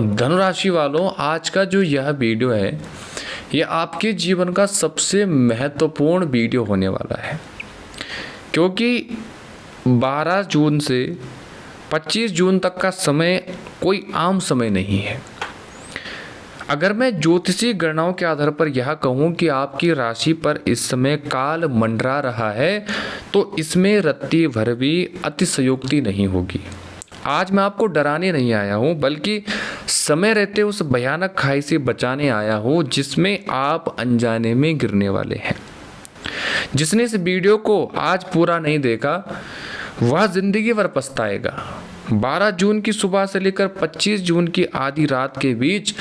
धनुराशि वालों, आज का जो यह वीडियो है ये आपके जीवन का सबसे महत्वपूर्ण वीडियो होने वाला है, क्योंकि 12 जून से 25 जून तक का समय कोई आम समय नहीं है। अगर मैं ज्योतिषीय गणनाओं के आधार पर यह कहूँ कि आपकी राशि पर इस समय काल मंडरा रहा है तो इसमें रत्ती भर भी अतिशयोक्ति नहीं होगी। आज मैं आपको डराने नहीं आया हूँ, बल्कि समय रहते उस भयानक खाई से बचाने आया हूँ जिसमें आप अनजाने में गिरने वाले हैं। जिसने इस वीडियो को आज पूरा नहीं देखा वह जिंदगी भर पछताएगा। 12 जून की सुबह से लेकर 25 जून की आधी रात के बीच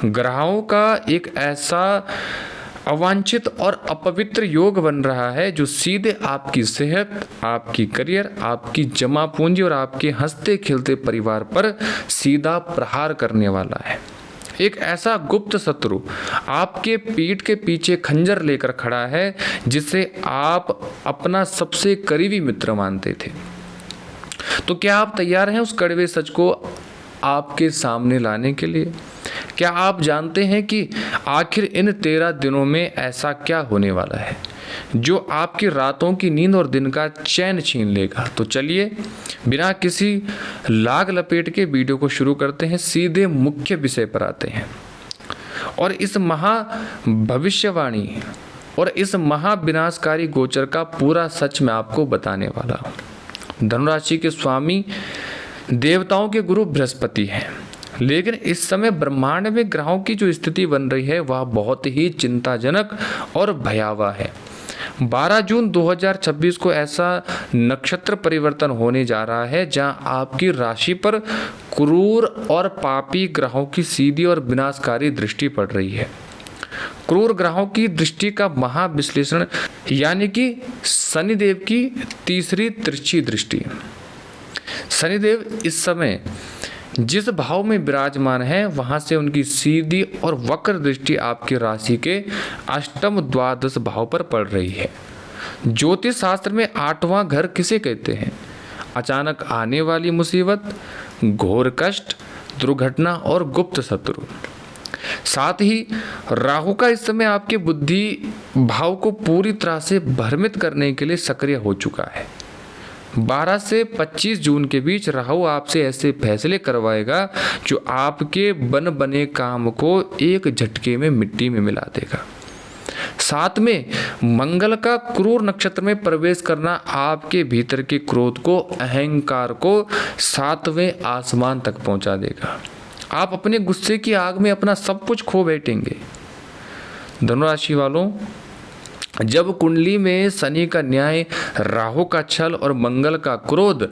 ग्रहों का एक ऐसा अवांछित और अपवित्र योग बन रहा है जो सीधे आपकी सेहत, आपकी करियर, आपकी जमा पूंजी और आपके हंसते खेलते परिवार पर सीधा प्रहार करने वाला है। एक ऐसा गुप्त शत्रु आपके पीठ के पीछे खंजर लेकर खड़ा है जिसे आप अपना सबसे करीबी मित्र मानते थे। तो क्या आप तैयार हैं उस कड़वे सच को आपके सामने लाने के लिए? क्या आप जानते हैं कि आखिर इन 13 दिनों में ऐसा क्या होने वाला है जो आपकी रातों की नींद और दिन का चैन छीन लेगा? तो चलिए बिना किसी लाग लपेट के वीडियो को शुरू करते हैं, सीधे मुख्य विषय पर आते हैं और इस महा भविष्यवाणी और इस महा विनाशकारी गोचर का पूरा सच मैं आपको बताने वाला हूँ। धनुराशि के स्वामी देवताओं के गुरु बृहस्पति हैं, लेकिन इस समय ब्रह्मांड में ग्रहों की जो स्थिति बन रही है वह बहुत ही चिंताजनक और भयावह है। 12 जून 2026 को ऐसा नक्षत्र परिवर्तन होने जा रहा है जहां आपकी राशि पर क्रूर और पापी ग्रहों की सीधी और विनाशकारी दृष्टि पड़ रही है। क्रूर ग्रहों की दृष्टि का महाविश्लेषण यानी कि शनिदेव की तीसरी तिरछी दृष्टि। शनिदेव इस समय जिस भाव में विराजमान है वहां से उनकी सीधी और वक्र दृष्टि आपकी राशि के अष्टम द्वादश भाव पर पड़ रही है। ज्योतिष शास्त्र में 8वां घर किसे कहते हैं? अचानक आने वाली मुसीबत, घोर कष्ट, दुर्घटना और गुप्त शत्रु। साथ ही राहु का इस समय आपके बुद्धि भाव को पूरी तरह से भ्रमित करने के लिए सक्रिय हो चुका है। 12 से 25 जून के बीच राहु आपसे ऐसे फैसले करवाएगा जो आपके बने काम को एक झटके में मिट्टी में मिला देगा। साथ में मंगल का क्रूर नक्षत्र में प्रवेश करना आपके भीतर के क्रोध को, अहंकार को 7वें आसमान तक पहुंचा देगा। आप अपने गुस्से की आग में अपना सब कुछ खो बैठेंगे। धनुराशि वालों, जब कुंडली में शनि का न्याय, राहु का छल और मंगल का क्रोध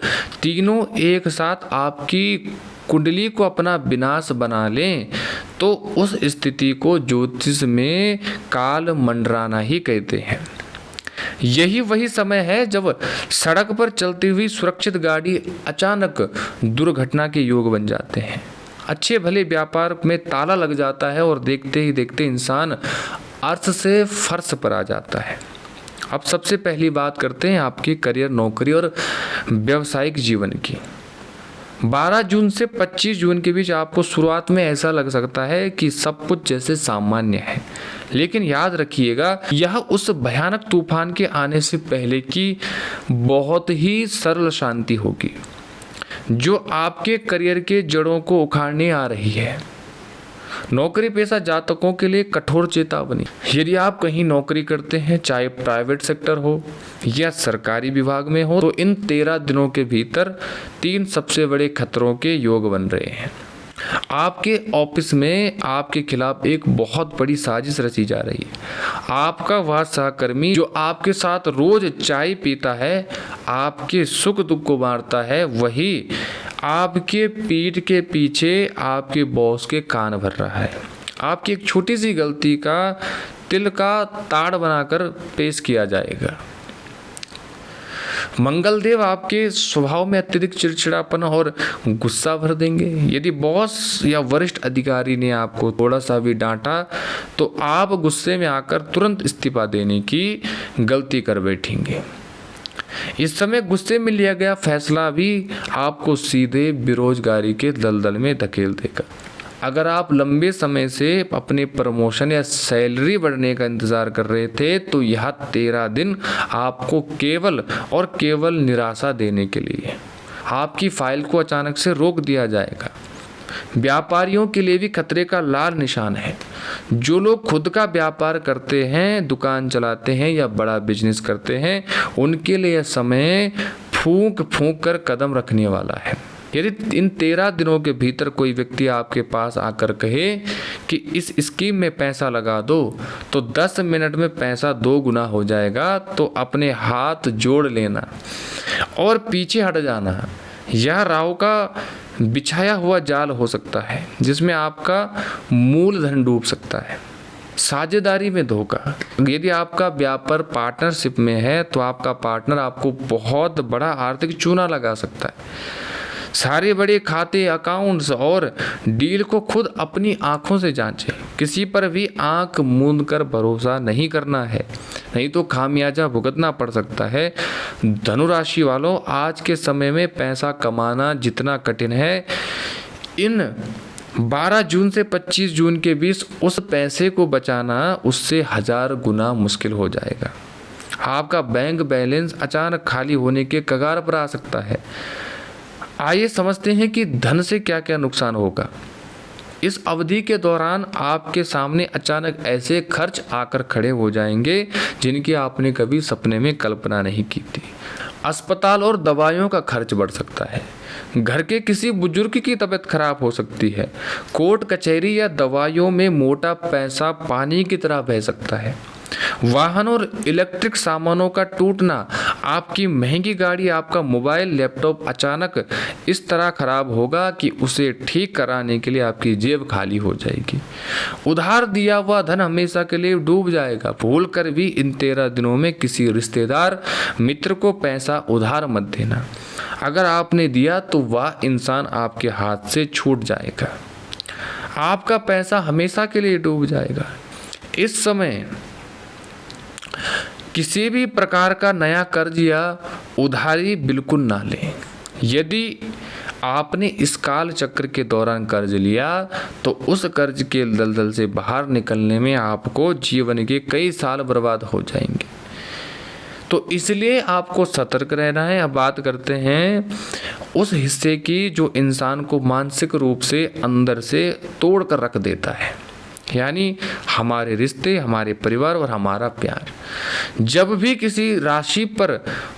तीनों एक साथ आपकी कुंडली को अपना विनाश बना लें तो उस स्थिति को ज्योतिष में काल मंडराना ही कहते हैं। यही वही समय है जब सड़क पर चलती हुई सुरक्षित गाड़ी अचानक दुर्घटना के योग बन जाते हैं। अच्छे भले व्यापार में ताला लग जाता है और देखते ही देखते इंसान अर्थ से फर्श पर आ जाता है। अब सबसे पहली बात करते हैं आपकी करियर, नौकरी और व्यावसायिक जीवन की। 12 जून से 25 जून के बीच आपको शुरुआत में ऐसा लग सकता है कि सब कुछ जैसे सामान्य है, लेकिन याद रखिएगा यह उस भयानक तूफान के आने से पहले की बहुत ही सरल शांति होगी जो आपके करियर के जड़ों को उखाड़ने आ रही है। नौकरी पेशा जातकों के लिए कठोर चेतावनी। यदि आप कहीं नौकरी करते हैं, चाहे प्राइवेट सेक्टर हो या सरकारी विभाग में हो, तो इन 13 दिनों के भीतर 3 सबसे बड़े खतरों के योग बन रहे हैं। आपके ऑफिस में आपके खिलाफ एक बहुत बड़ी साजिश रची जा रही है। आपका वह सहकर्मी जो आपके साथ रोज चाय पीता है, आपके सुख दुख को बांटता है, वही आपके पीठ के पीछे आपके बॉस के कान भर रहा है। आपकी एक छोटी सी गलती का तिल का ताड़ बनाकर पेश किया जाएगा। मंगलदेव आपके स्वभाव में अत्यधिक चिड़चिड़ापन और गुस्सा भर देंगे। यदि बॉस या वरिष्ठ अधिकारी ने आपको थोड़ा सा भी डांटा तो आप गुस्से में आकर तुरंत इस्तीफा देने की गलती कर बैठेंगे। इस समय गुस्से में लिया गया फैसला भी आपको सीधे बेरोजगारी के दलदल में धकेल देगा। अगर आप लंबे समय से अपने प्रमोशन या सैलरी बढ़ने का इंतज़ार कर रहे थे तो यह 13 दिन आपको केवल और केवल निराशा देने के लिए आपकी फाइल को अचानक से रोक दिया जाएगा। व्यापारियों के लिए भी खतरे का लाल निशान है। जो लोग खुद का व्यापार करते हैं, दुकान चलाते हैं या बड़ा बिजनेस करते हैं, उनके लिए यह समय फूंक फूंक कर कदम रखने वाला है। यदि इन 13 दिनों के भीतर कोई व्यक्ति आपके पास आकर कहे कि इस स्कीम में पैसा लगा दो तो 10 मिनट में पैसा 2 गुना हो जाएगा, तो अपने हाथ जोड़ लेना और पीछे हट जाना। यह राहु का बिछाया हुआ जाल हो सकता है जिसमें आपका मूलधन डूब सकता है। साझेदारी में धोखा। यदि आपका व्यापार पार्टनरशिप में है तो आपका पार्टनर आपको बहुत बड़ा आर्थिक चूना लगा सकता है। सारे बड़े खाते, अकाउंट्स और डील को खुद अपनी आंखों से जांचें। किसी पर भी आंख मूंद कर भरोसा नहीं करना है, नहीं तो खामियाजा भुगतना पड़ सकता है। धनु राशि वालों, आज के समय में पैसा कमाना जितना कठिन है, इन 12 जून से 25 जून के बीच उस पैसे को बचाना उससे 1000 गुना मुश्किल हो जाएगा। आपका बैंक बैलेंस अचानक खाली होने के कगार पर आ सकता है। आइए समझते हैं कि धन से क्या क्या नुकसान होगा। इस अवधि के दौरान आपके सामने अचानक ऐसे खर्च आकर खड़े हो जाएंगे जिनकी आपने कभी सपने में कल्पना नहीं की थी। अस्पताल और दवाइयों का खर्च बढ़ सकता है। घर के किसी बुजुर्ग की तबीयत खराब हो सकती है। कोर्ट कचहरी या दवाइयों में मोटा पैसा पानी की तरह बह सकता है। वाहन और इलेक्ट्रिक सामानों का टूटना। आपकी महंगी गाड़ी, आपका मोबाइल, लैपटॉप अचानक इस तरह खराब होगा कि उसे ठीक कराने के लिए आपकी जेब खाली हो जाएगी। उधार दिया हुआ धन हमेशा के लिए डूब जाएगा। भूल कर भी इन 13 दिनों में किसी रिश्तेदार, मित्र को पैसा उधार मत देना। अगर आपने दिया तो वह इंसान आपके हाथ से छूट जाएगा। आपका पैसा हमेशा के लिए डूब जाएगा। इस समय किसी भी प्रकार का नया कर्ज या उधारी बिल्कुल ना लें। यदि आपने इस काल चक्र के दौरान कर्ज लिया तो उस कर्ज के दलदल से बाहर निकलने में आपको जीवन के कई साल बर्बाद हो जाएंगे। तो इसलिए आपको सतर्क रहना है। अब बात करते हैं उस हिस्से की जो इंसान को मानसिक रूप से अंदर से तोड़ कर रख देता है, यानी हमारे रिश्ते, हमारे परिवार और हमारा प्यार। जब भी किसी राशि पर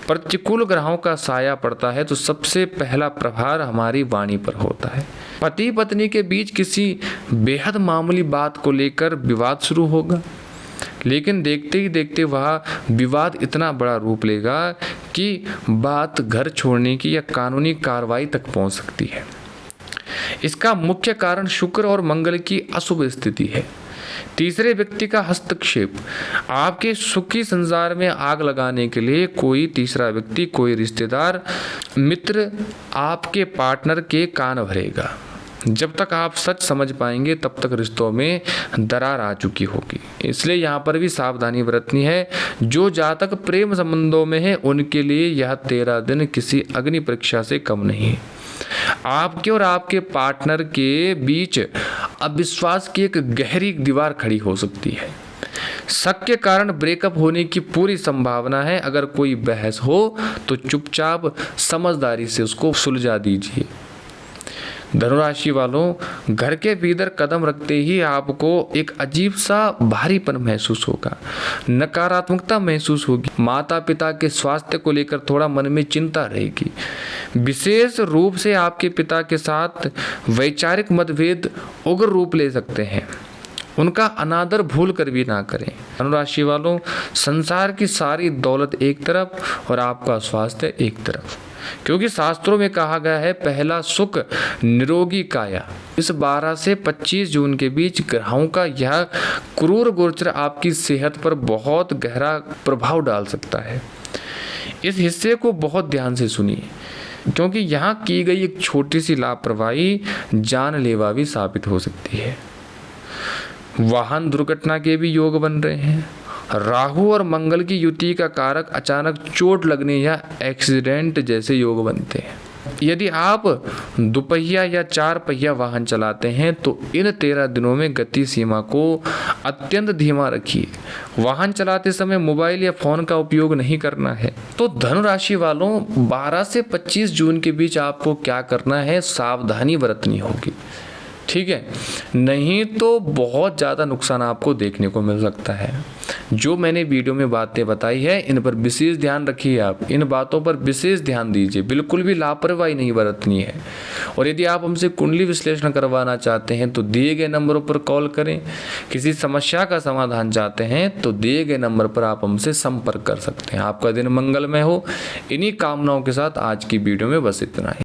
प्रतिकूल ग्रहों का साया पड़ता है तो सबसे पहला प्रभार हमारी वाणी पर होता है। पति पत्नी के बीच किसी बेहद मामूली बात को लेकर विवाद शुरू होगा, लेकिन देखते ही देखते वह विवाद इतना बड़ा रूप लेगा कि बात घर छोड़ने की या कानूनी कार्रवाई तक पहुंच सकती है। इसका मुख्य कारण शुक्र और मंगल की अशुभ स्थिति है। तीसरे व्यक्ति का हस्तक्षेप। आपके सुखी संसार में आग लगाने के लिए कोई तीसरा व्यक्ति, कोई रिश्तेदार, मित्र आपके पार्टनर के कान भरेगा। जब तक आप सच समझ पाएंगे तब तक रिश्तों में दरार आ चुकी होगी। इसलिए यहाँ पर भी सावधानी बरतनी है। जो जातक प्रेम संबंधों में है उनके लिए यह 13 दिन किसी अग्नि परीक्षा से कम नहीं है। आपके और आपके पार्टनर के बीच अविश्वास की एक गहरी दीवार खड़ी हो सकती है। शक के कारण ब्रेकअप होने की पूरी संभावना है। अगर कोई बहस हो तो चुपचाप समझदारी से उसको सुलझा दीजिए। धनुराशि वालों, घर के भीतर कदम रखते ही आपको एक अजीब सा भारीपन महसूस होगा, नकारात्मकता महसूस होगी। माता पिता के स्वास्थ्य को लेकर थोड़ा मन में चिंता रहेगी। विशेष रूप से आपके पिता के साथ वैचारिक मतभेद उग्र रूप ले सकते हैं। उनका अनादर भूल कर भी ना करें। धनुराशि वालों, संसार की सारी दौलत एक तरफ और आपका स्वास्थ्य एक तरफ, क्योंकि शास्त्रों में कहा गया है पहला सुख निरोगी काया। इस 12 से 25 जून के बीच ग्रहों का यह क्रूर गोचर आपकी सेहत पर बहुत गहरा प्रभाव डाल सकता है। इस हिस्से को बहुत ध्यान से सुनिए, क्योंकि यहाँ की गई एक छोटी सी लापरवाही जानलेवा भी साबित हो सकती है। वाहन दुर्घटना के भी योग बन रहे हैं। राहु और मंगल की युति का कारक अचानक चोट लगने या एक्सीडेंट जैसे योग बनते हैं। यदि आप दुपहिया या चार पहिया वाहन चलाते हैं तो इन 13 दिनों में गति सीमा को अत्यंत धीमा रखिए। वाहन चलाते समय मोबाइल या फ़ोन का उपयोग नहीं करना है। तो धनु राशि वालों, 12 से 25 जून के बीच आपको क्या करना है, सावधानी बरतनी होगी, ठीक है, नहीं तो बहुत ज़्यादा नुकसान आपको देखने को मिल सकता है। जो मैंने वीडियो में बातें बताई है इन पर विशेष ध्यान रखिए, आप इन बातों पर विशेष ध्यान दीजिए, बिल्कुल भी लापरवाही नहीं बरतनी है। और यदि आप हमसे कुंडली विश्लेषण करवाना चाहते हैं तो दिए गए नंबरों पर कॉल करें। किसी समस्या का समाधान चाहते हैं तो दिए गए नंबर पर आप हमसे संपर्क कर सकते हैं। आपका दिन मंगलमय हो। इन्हीं कामनाओं के साथ आज की वीडियो में बस इतना ही।